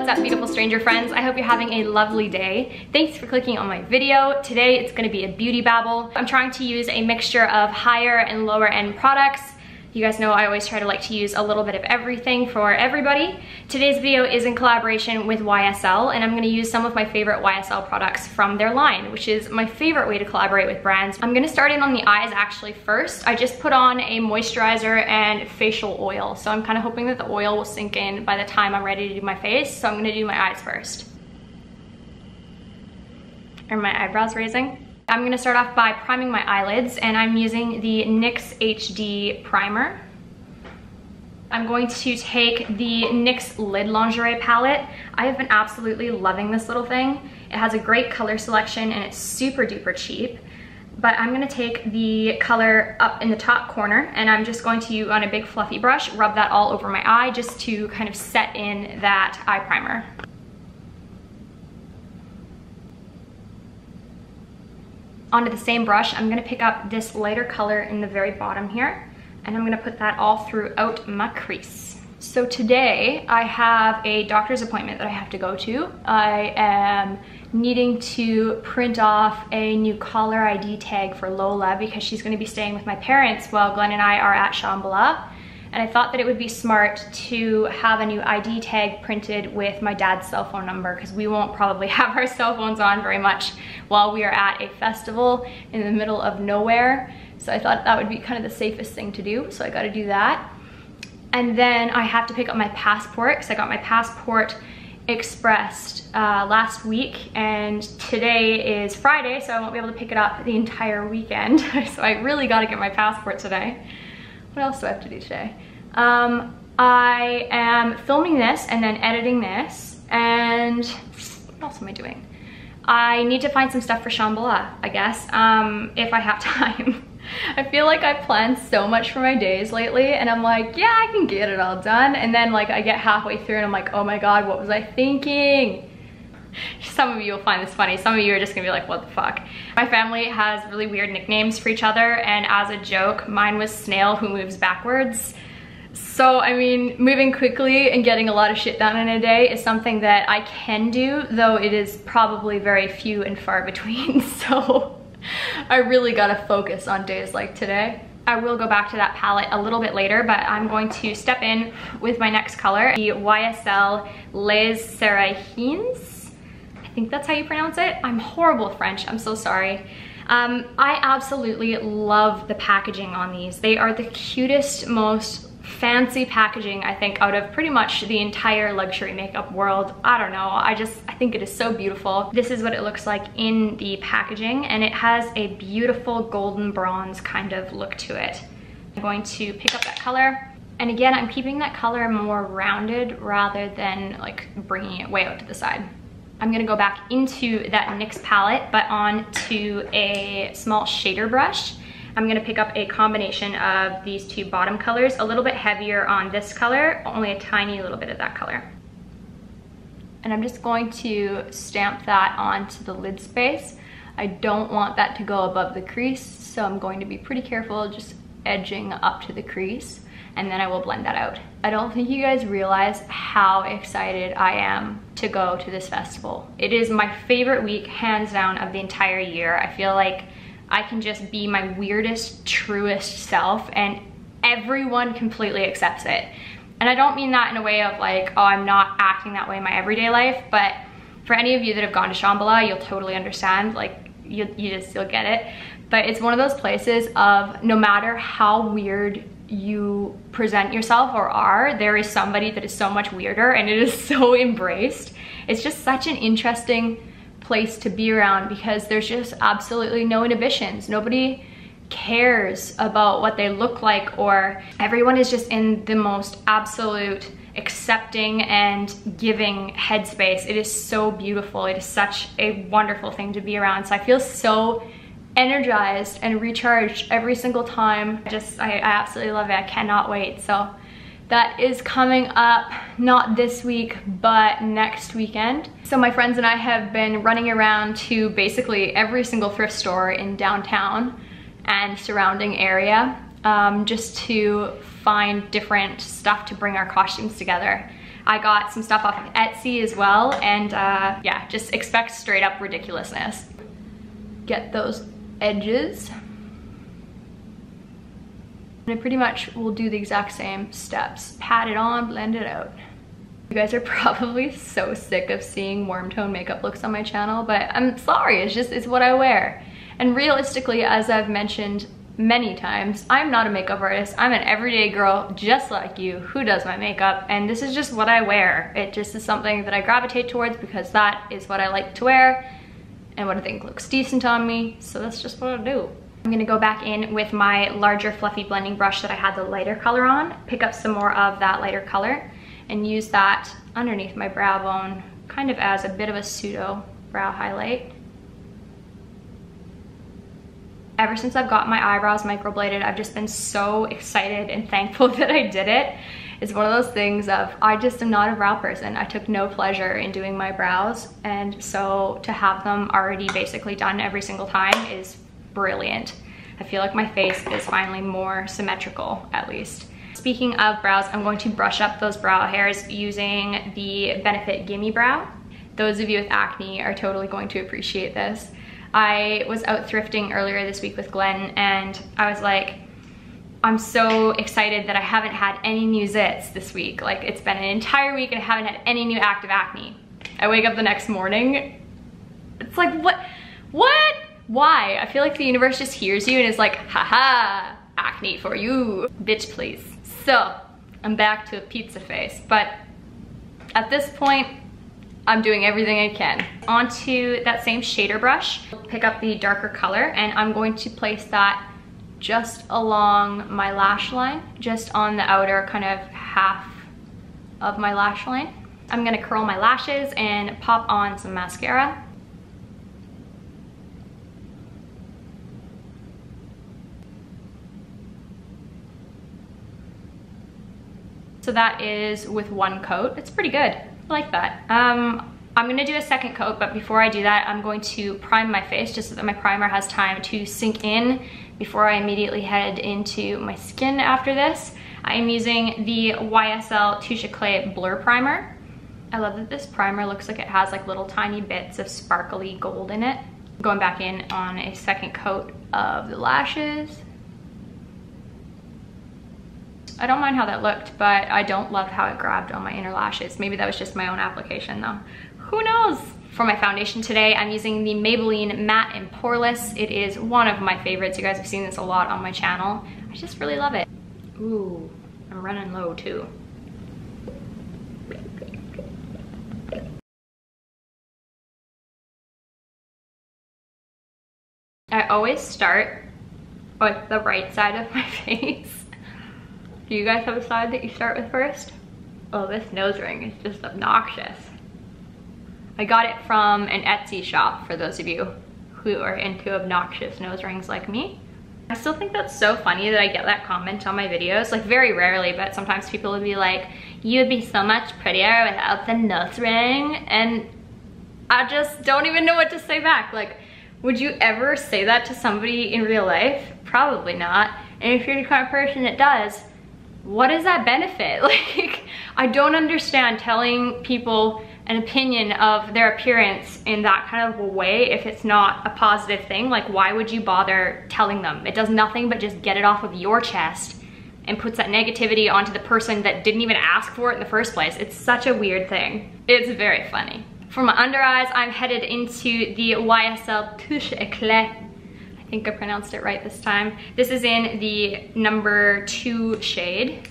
What's up, beautiful stranger friends? I hope you're having a lovely day. Thanks for clicking on my video. Today it's gonna be a beauty babble. I'm trying to use a mixture of higher and lower end products. You guys know I always try to use a little bit of everything for everybody. Today's video is in collaboration with YSL, and I'm gonna use some of my favorite YSL products from their line, which is my favorite way to collaborate with brands. I'm gonna start in on the eyes actually first. I just put on a moisturizer and facial oil, so I'm kind of hoping that the oil will sink in by the time I'm ready to do my face, so I'm gonna do my eyes first. Are my eyebrows raising? I'm gonna start off by priming my eyelids, and I'm using the NYX HD primer. I'm going to take the NYX Lid Lingerie palette. I have been absolutely loving this little thing. It has a great color selection and it's super duper cheap. But I'm gonna take the color up in the top corner, and I'm just going to, on a big fluffy brush, rub that all over my eye just to kind of set in that eye primer. Onto the same brush, I'm gonna pick up this lighter color in the very bottom here, and I'm gonna put that all throughout my crease. So today I have a doctor's appointment that I have to go to. I am needing to print off a new caller ID tag for Lola because she's gonna be staying with my parents while Glenn and I are at Shambhala. And I thought that it would be smart to have a new ID tag printed with my dad's cell phone number, because we won't probably have our cell phones on very much while we are at a festival in the middle of nowhere. So I thought that would be kind of the safest thing to do, so I gotta do that. And then I have to pick up my passport, because I got my passport expressed last week, and today is Friday, so I won't be able to pick it up the entire weekend. So I really gotta get my passport today. What else do I have to do today? I am filming this and then editing this, and what else am I doing? I need to find some stuff for Shambhala, I guess, if I have time. I feel like I've planned so much for my days lately, and I'm like, yeah, I can get it all done. And then I get halfway through and I'm like, oh my God, what was I thinking? Some of you will find this funny. Some of you are just gonna be like, what the fuck? My family has really weird nicknames for each other, and as a joke, mine was Snail Who Moves Backwards. So, I mean, moving quickly and getting a lot of shit done in a day is something that I can do, though it is probably very few and far between. So, I really gotta focus on days like today. I will go back to that palette a little bit later, but I'm going to step in with my next color, the YSL Les SAHARIENNES. I think that's how you pronounce it. I'm horrible at French, I'm so sorry. I absolutely love the packaging on these. They are the cutest, most fancy packaging, I think, out of pretty much the entire luxury makeup world. I don't know, I think it is so beautiful. This is what it looks like in the packaging, and it has a beautiful golden bronze kind of look to it. I'm going to pick up that color, and again, I'm keeping that color more rounded rather than bringing it way out to the side. I'm gonna go back into that NYX palette, but onto a small shader brush. I'm gonna pick up a combination of these two bottom colors, a little bit heavier on this color, only a tiny little bit of that color. And I'm just going to stamp that onto the lid space. I don't want that to go above the crease, so I'm going to be pretty careful just edging up to the crease, and then I will blend that out. I don't think you guys realize how excited I am to go to this festival. It is my favorite week, hands down, of the entire year. I feel like I can just be my weirdest, truest self, and everyone completely accepts it. And I don't mean that in a way of oh, I'm not acting that way in my everyday life, but for any of you that have gone to Shambhala, you'll totally understand, you'll get it. But it's one of those places of, no matter how weird you present yourself or are, there is somebody that is so much weirder, and it is so embraced. It's just such an interesting place to be around because there's just absolutely no inhibitions. Nobody cares about what they look like, or everyone is just in the most absolute accepting and giving headspace. It is so beautiful. It is such a wonderful thing to be around. So I feel so energized and recharged every single time. I absolutely love it. I cannot wait. So that is coming up, not this week, but next weekend. So my friends and I have been running around to basically every single thrift store in downtown and surrounding area, just to find different stuff to bring our costumes together. I got some stuff off of Etsy as well, and yeah, just expect straight up ridiculousness. Get those edges. And I pretty much will do the exact same steps. Pat it on, blend it out. You guys are probably so sick of seeing warm tone makeup looks on my channel, but I'm sorry, it's what I wear. And realistically, as I've mentioned many times, I'm not a makeup artist. I'm an everyday girl just like you who does my makeup, and this is just what I wear. It just is something that I gravitate towards because that is what I like to wear and what I think looks decent on me, so that's just what I do. I'm gonna go back in with my larger fluffy blending brush that I had the lighter color on, pick up some more of that lighter color, and use that underneath my brow bone, kind of as a bit of a pseudo brow highlight. Ever since I've got my eyebrows microbladed, I've just been so excited and thankful that I did it. It's one of those things of, I just am not a brow person. I took no pleasure in doing my brows, and so to have them already basically done every single time is brilliant. I feel like my face is finally more symmetrical, at least. Speaking of brows, I'm going to brush up those brow hairs using the Benefit Gimme Brow. Those of you with acne are totally going to appreciate this. I was out thrifting earlier this week with Glenn, and I was like, I'm so excited that I haven't had any new zits this week. Like, it's been an entire week and I haven't had any new active acne. I wake up the next morning, it's like, what? Why? I feel like the universe just hears you and is like, haha, acne for you, bitch please. So, I'm back to a pizza face, but at this point, I'm doing everything I can. Onto that same shader brush, pick up the darker color, and I'm going to place that just along my lash line, just on the outer kind of half of my lash line. I'm gonna curl my lashes and pop on some mascara. So that is with one coat. It's pretty good. I like that. I'm gonna do a second coat, but before I do that, I'm going to prime my face just so that my primer has time to sink in before I immediately head into my skin after this. I am using the YSL Touche Eclat Blur Primer. I love that this primer looks like it has like little tiny bits of sparkly gold in it. Going back in on a second coat of the lashes. I don't mind how that looked, but I don't love how it grabbed on my inner lashes. Maybe that was just my own application though. Who knows? For my foundation today, I'm using the Maybelline Matte and Poreless. It is one of my favorites. You guys have seen this a lot on my channel. I just really love it. Ooh, I'm running low too. I always start with the right side of my face. Do you guys have a side that you start with first? Oh, this nose ring is just obnoxious. I got it from an Etsy shop for those of you who are into obnoxious nose rings like me. I still think that's so funny that I get that comment on my videos, like very rarely, but sometimes people would be like, you would be so much prettier without the nose ring, and I just don't even know what to say back. Like, would you ever say that to somebody in real life? Probably not. And if you're the kind of person that does, what is that benefit? Like, I don't understand telling people an opinion of their appearance in that kind of a way if it's not a positive thing. Like, why would you bother telling them? It does nothing but just get it off of your chest and puts that negativity onto the person that didn't even ask for it in the first place. It's such a weird thing. It's very funny. For my under eyes, I'm headed into the YSL Touche Eclat. I think I pronounced it right this time. This is in the number 2 shade.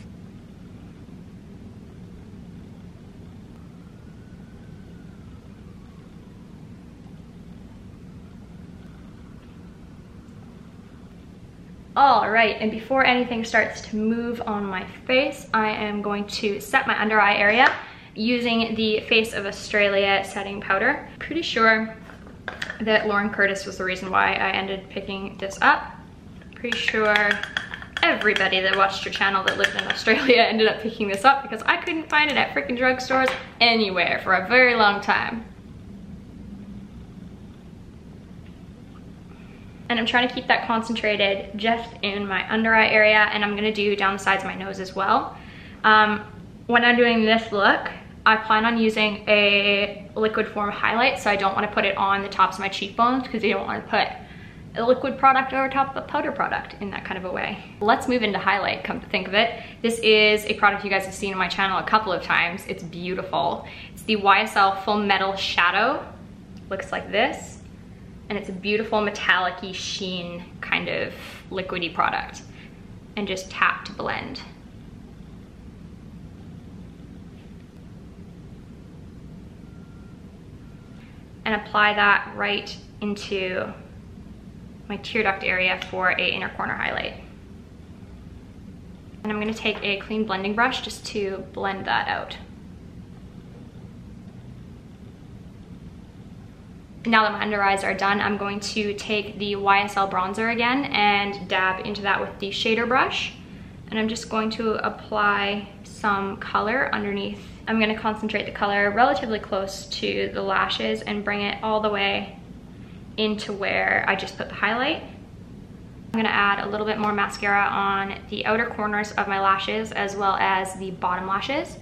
All right, and before anything starts to move on my face, I am going to set my under eye area using the Face of Australia setting powder. Pretty sure that Lauren Curtis was the reason why I ended picking this up. Pretty sure everybody that watched your channel that lived in Australia ended up picking this up because I couldn't find it at freaking drugstores anywhere for a very long time. And I'm trying to keep that concentrated just in my under eye area, and I'm gonna do down the sides of my nose as well. When I'm doing this look, I plan on using a liquid form highlight, so I don't want to put it on the tops of my cheekbones because you don't want to put a liquid product over top of a powder product in that kind of a way. Let's move into highlight, come to think of it. This is a product you guys have seen on my channel a couple of times. It's beautiful. It's the YSL Full Metal Shadow. Looks like this. And it's a beautiful metallic-y sheen kind of liquidy product. And just tap to blend. And apply that right into my tear duct area for a inner corner highlight. And I'm gonna take a clean blending brush just to blend that out. Now that my under eyes are done, I'm going to take the YSL bronzer again and dab into that with the shader brush. And I'm just going to apply some color underneath. I'm gonna concentrate the color relatively close to the lashes and bring it all the way into where I just put the highlight. I'm gonna add a little bit more mascara on the outer corners of my lashes as well as the bottom lashes.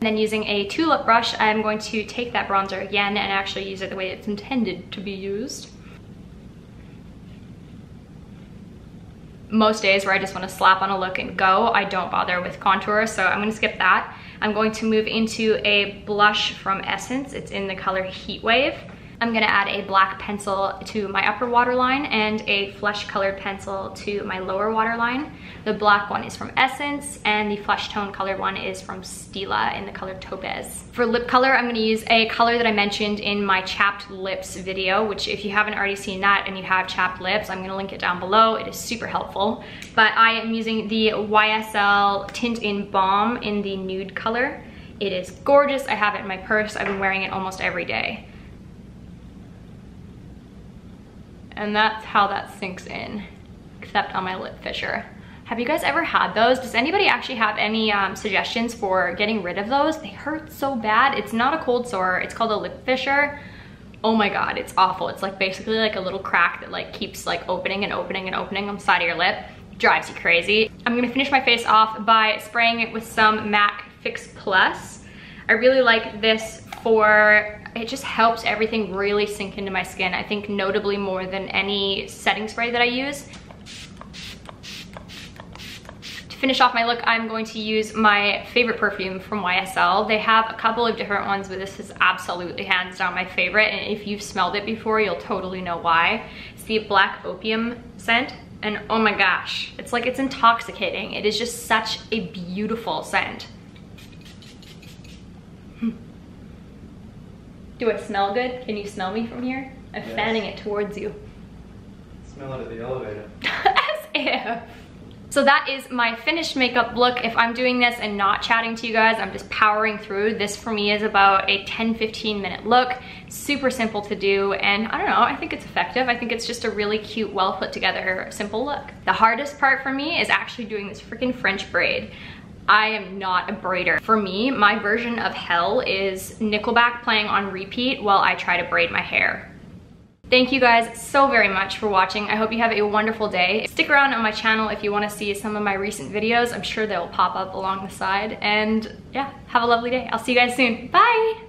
And then using a tulip brush, I'm going to take that bronzer again and actually use it the way it's intended to be used. Most days where I just want to slap on a look and go, I don't bother with contour, so I'm going to skip that. I'm going to move into a blush from Essence. It's in the color Heat Wave. I'm going to add a black pencil to my upper waterline and a flesh colored pencil to my lower waterline. The black one is from Essence and the flesh tone colored one is from Stila in the color Topez. For lip color, I'm going to use a color that I mentioned in my chapped lips video, which if you haven't already seen that and you have chapped lips, I'm going to link it down below. It is super helpful. But I am using the YSL Tint in Balm in the nude color. It is gorgeous. I have it in my purse. I've been wearing it almost every day. And that's how that sinks in, except on my lip fissure. Have you guys ever had those? Does anybody actually have any suggestions for getting rid of those? They hurt so bad. It's not a cold sore, it's called a lip fissure. Oh my God, it's awful. It's like basically like a little crack that like keeps like opening and opening and opening on the side of your lip. It drives you crazy. I'm gonna finish my face off by spraying it with some MAC Fix Plus. I really like this for, it just helps everything really sink into my skin. I think notably more than any setting spray that I use. To finish off my look, I'm going to use my favorite perfume from YSL. They have a couple of different ones, but this is absolutely hands down my favorite. And if you've smelled it before, you'll totally know why. It's the Black Opium scent. And oh my gosh, it's like it's intoxicating. It is just such a beautiful scent. Do I smell good? Can you smell me from here? I'm fanning it towards you. Smell it at the elevator. As if. So that is my finished makeup look. If I'm doing this and not chatting to you guys, I'm just powering through. This for me is about a 10-15 minute look. Super simple to do, and I don't know, I think it's effective. I think it's just a really cute, well put together, simple look. The hardest part for me is actually doing this freaking French braid. I am not a braider. For me, my version of hell is Nickelback playing on repeat while I try to braid my hair. Thank you guys so very much for watching. I hope you have a wonderful day. Stick around on my channel if you want to see some of my recent videos. I'm sure they'll pop up along the side. And yeah, have a lovely day. I'll see you guys soon. Bye!